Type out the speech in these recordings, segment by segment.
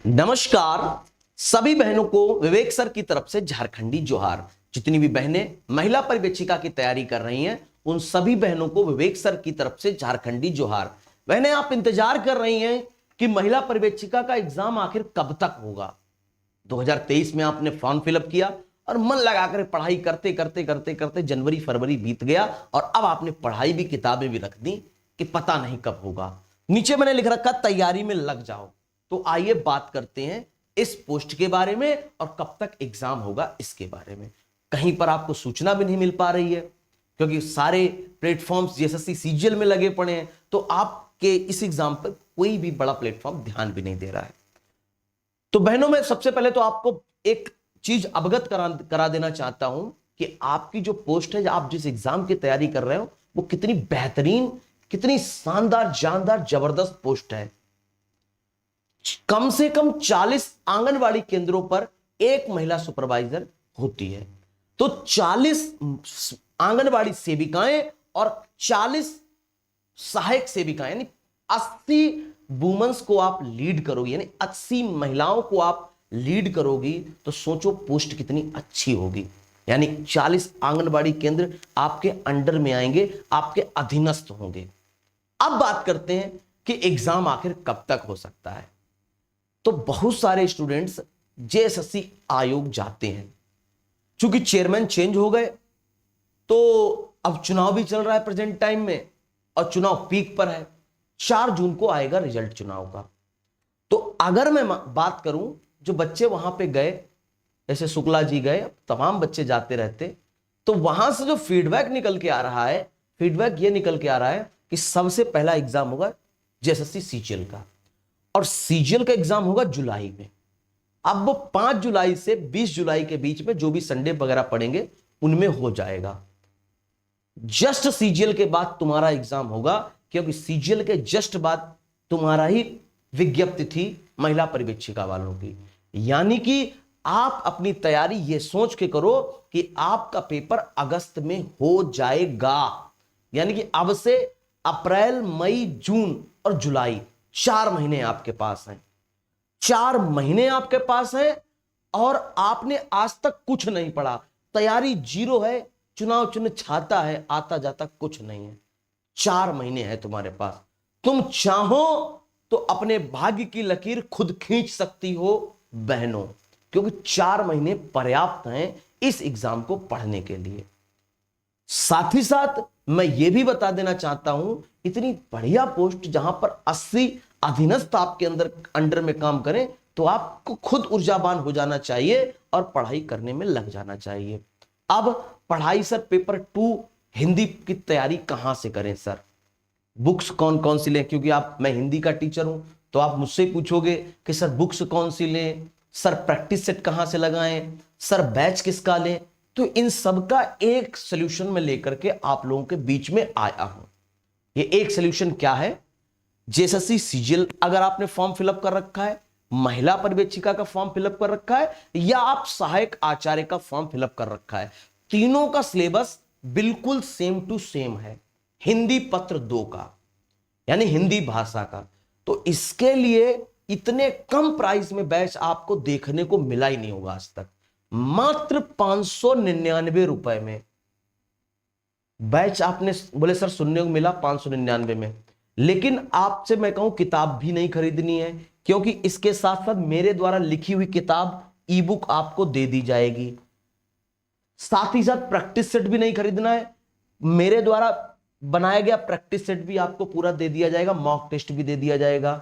नमस्कार सभी बहनों को विवेक सर की तरफ से झारखंडी जोहार। जितनी भी बहनें महिला परिवेक्षिका की तैयारी कर रही हैं उन सभी बहनों को विवेक सर की तरफ से झारखंडी जोहार। बहनें, आप इंतजार कर रही हैं कि महिला परिवेक्षिका का एग्जाम आखिर कब तक होगा। 2023 में आपने फॉर्म फिलअप किया और मन लगाकर पढ़ाई करते करते करते करते जनवरी फरवरी बीत गया और अब आपने पढ़ाई भी, किताबें भी रख दी कि पता नहीं कब होगा। नीचे मैंने लिख रखा तैयारी में लग जाओ। तो आइए बात करते हैं इस पोस्ट के बारे में और कब तक एग्जाम होगा इसके बारे में। कहीं पर आपको सूचना भी नहीं मिल पा रही है क्योंकि सारे प्लेटफॉर्म्स जीएसएससी सीजीएल में लगे पड़े हैं, तो आपके इस एग्जाम पर कोई भी बड़ा प्लेटफॉर्म ध्यान भी नहीं दे रहा है। तो बहनों, मैं सबसे पहले तो आपको एक चीज अवगत करा देना चाहता हूं कि आपकी जो पोस्ट है, आप जिस एग्जाम की तैयारी कर रहे हो, वो कितनी बेहतरीन, कितनी शानदार, जानदार, जबरदस्त पोस्ट है। कम से कम 40 आंगनवाड़ी केंद्रों पर एक महिला सुपरवाइजर होती है। तो 40 आंगनवाड़ी सेविकाएं और 40 सहायक सेविकाएं, यानी 80 वुमेन्स को आप लीड करोगी, यानी 80 महिलाओं को आप लीड करोगी। तो सोचो पोस्ट कितनी अच्छी होगी। यानी 40 आंगनवाड़ी केंद्र आपके अंडर में आएंगे, आपके अधीनस्थ होंगे। अब बात करते हैं कि एग्जाम आखिर कब तक हो सकता है। तो बहुत सारे स्टूडेंट्स जेएसएससी आयोग जाते हैं, क्योंकि चेयरमैन चेंज हो गए, तो अब चुनाव भी चल रहा है प्रेजेंट टाइम में और चुनाव पीक पर है। 4 जून को आएगा रिजल्ट चुनाव का। तो अगर मैं बात करूं, जो बच्चे वहां पे गए, जैसे शुक्ला जी गए, तमाम बच्चे जाते रहते, तो वहां से जो फीडबैक निकल के आ रहा है, फीडबैक ये निकल के आ रहा है कि सबसे पहला एग्जाम होगा जेएसएससी सीजीएल का, और सीजीएल का एग्जाम होगा जुलाई में। अब वो 5 जुलाई से 20 जुलाई के बीच में जो भी संडे वगैरह पड़ेंगे उनमें हो जाएगा। जस्ट सीजीएल के बाद तुम्हारा एग्जाम होगा, क्योंकि सीजीएल के जस्ट बाद तुम्हारा ही विज्ञप्ति थी महिला परिवेक्षिका वालों की। यानी कि आप अपनी तैयारी ये सोच के करो कि आपका पेपर अगस्त में हो जाएगा। यानी कि अब से अप्रैल, मई, जून और जुलाई 4 महीने आपके पास हैं। 4 महीने आपके पास हैं और आपने आज तक कुछ नहीं पढ़ा। तैयारी जीरो है, चुनाव चिन्ह छाता है, आता जाता कुछ नहीं है। 4 महीने है तुम्हारे पास। तुम चाहो तो अपने भाग्य की लकीर खुद खींच सकती हो बहनों, क्योंकि 4 महीने पर्याप्त हैं इस एग्जाम को पढ़ने के लिए। साथ ही साथ मैं यह भी बता देना चाहता हूं, इतनी बढ़िया पोस्ट जहां पर 80 अधीनस्थ आपके अंडर में काम करें, तो आपको खुद ऊर्जावान हो जाना चाहिए और पढ़ाई करने में लग जाना चाहिए। अब पढ़ाई सर, पेपर 2 हिंदी की तैयारी कहां से करें सर? बुक्स कौन कौन सी लें? क्योंकि मैं हिंदी का टीचर हूं, तो आप मुझसे पूछोगे कि सर बुक्स कौन सी लें, सर प्रैक्टिस सेट कहां से लगाएं, सर बैच किसका लें। तो इन सब का एक सोल्यूशन में लेकर के आप लोगों के बीच में आया हूं। ये एक सोल्यूशन क्या है? जेएसएससी सीजीएल अगर आपने फॉर्म फिलअप कर रखा है, महिला पर्यवेक्षिका का फॉर्म फिलअप कर रखा है, या आप सहायक आचार्य का फॉर्म फिलअप कर रखा है, तीनों का सिलेबस बिल्कुल सेम टू सेम है, हिंदी पत्र 2 का, यानी हिंदी भाषा का। तो इसके लिए इतने कम प्राइस में बैच आपको देखने को मिला ही नहीं होगा आज तक। मात्र 599 रुपए में बैच आपने बोले सर सुनने को मिला 599 में। लेकिन आपसे मैं कहूं किताब भी नहीं खरीदनी है, क्योंकि इसके साथ साथ मेरे द्वारा लिखी हुई किताब ई बुक आपको दे दी जाएगी। साथ ही साथ प्रैक्टिस सेट भी नहीं खरीदना है, मेरे द्वारा बनाया गया प्रैक्टिस सेट भी आपको पूरा दे दिया जाएगा, मॉक टेस्ट भी दे दिया जाएगा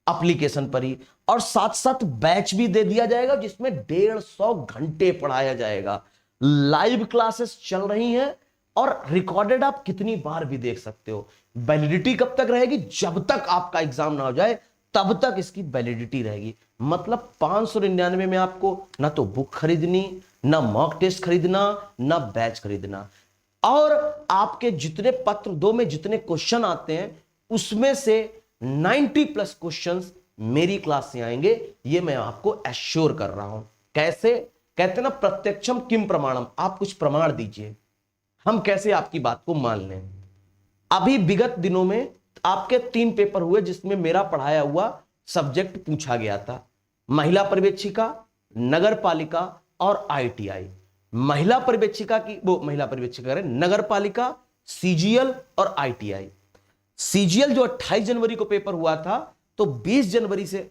एप्लीकेशन पर ही, और साथ साथ बैच भी दे दिया जाएगा जिसमें 150 घंटे पढ़ाया जाएगा। लाइव क्लासेस चल रही हैं और रिकॉर्डेड आप कितनी बार भी देख सकते हो। वैलिडिटी कब तक रहेगी? जब तक आपका एग्जाम ना हो जाए तब तक इसकी वैलिडिटी रहेगी। मतलब 599 में आपको ना तो बुक खरीदनी, ना मॉक टेस्ट खरीदना, ना बैच खरीदना, और आपके जितने पत्र 2 में जितने क्वेश्चन आते हैं उसमें से 90+ क्वेश्चंस मेरी क्लास से आएंगे। ये मैं आपको एश्योर कर रहा हूं। कैसे? कहते हैं ना प्रत्यक्षम किम प्रमाणम, आप कुछ प्रमाण दीजिए, हम कैसे आपकी बात को मान लें। अभी विगत दिनों में आपके 3 पेपर हुए जिसमें मेरा पढ़ाया हुआ सब्जेक्ट पूछा गया था। महिला पर्यवेक्षिका, नगर पालिका और ITI। महिला पर्यवेक्षिका की महिला पर्यवेक्षिका नगर पालिका, CGL और ITI। CGL जो 28 जनवरी को पेपर हुआ था, तो 20 जनवरी से,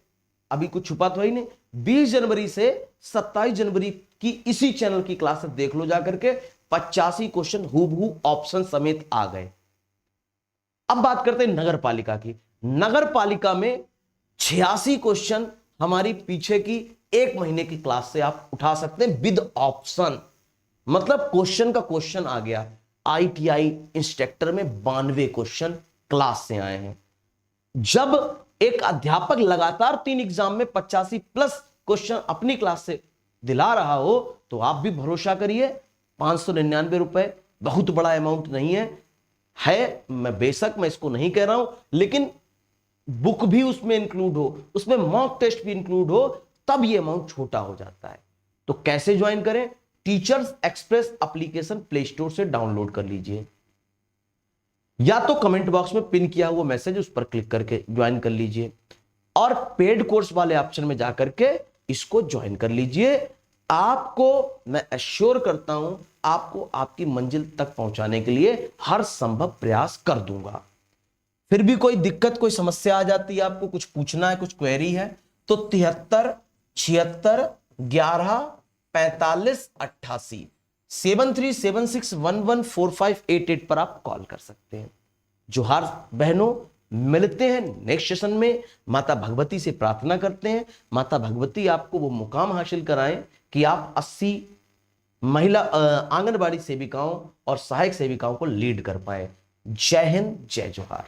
अभी कुछ छुपा तो ही नहीं, 20 जनवरी से 27 जनवरी की इसी चैनल की क्लास देख लो जाकर के, 85 क्वेश्चन हूबहू ऑप्शन समेत आ गए। अब बात करते हैं नगर पालिका की। नगर पालिका में 86 क्वेश्चन हमारी पीछे की एक महीने की क्लास से आप उठा सकते हैं विद ऑप्शन, मतलब क्वेश्चन का क्वेश्चन आ गया। ITI इंस्ट्रक्टर में 92 क्वेश्चन क्लास से आए हैं। जब एक अध्यापक लगातार 3 एग्जाम में 85 प्लस क्वेश्चन अपनी क्लास से दिला रहा हो, तो आप भी भरोसा करिए, 599 रुपए बहुत बड़ा अमाउंट नहीं है। मैं बेशक मैं इसको नहीं कह रहा हूं, लेकिन बुक भी उसमें इंक्लूड हो, उसमें मॉक टेस्ट भी इंक्लूड हो, तब ये अमाउंट छोटा हो जाता है। तो कैसे ज्वाइन करें? Teachers express application play store से डाउनलोड कर लीजिए, या तो कमेंट बॉक्स में पिन किया हुआ मैसेज उस पर क्लिक करके ज्वाइन कर लीजिए, और पेड कोर्स वाले ऑप्शन में जाकर के इसको ज्वाइन कर लीजिए। आपको मैं एश्योर करता हूं, आपको आपकी मंजिल तक पहुंचाने के लिए हर संभव प्रयास कर दूंगा। फिर भी कोई दिक्कत, कोई समस्या आ जाती है, आपको कुछ पूछना है, कुछ क्वेरी है, तो 73 76 11 45 88 7376114588 पर आप कॉल कर सकते हैं। जोहार बहनों, मिलते हैं नेक्स्ट सेशन में। माता भगवती से प्रार्थना करते हैं, माता भगवती आपको वो मुकाम हासिल कराएं कि आप 80 महिला आंगनबाड़ी सेविकाओं और सहायक सेविकाओं को लीड कर पाए। जय हिंद, जय जोहार।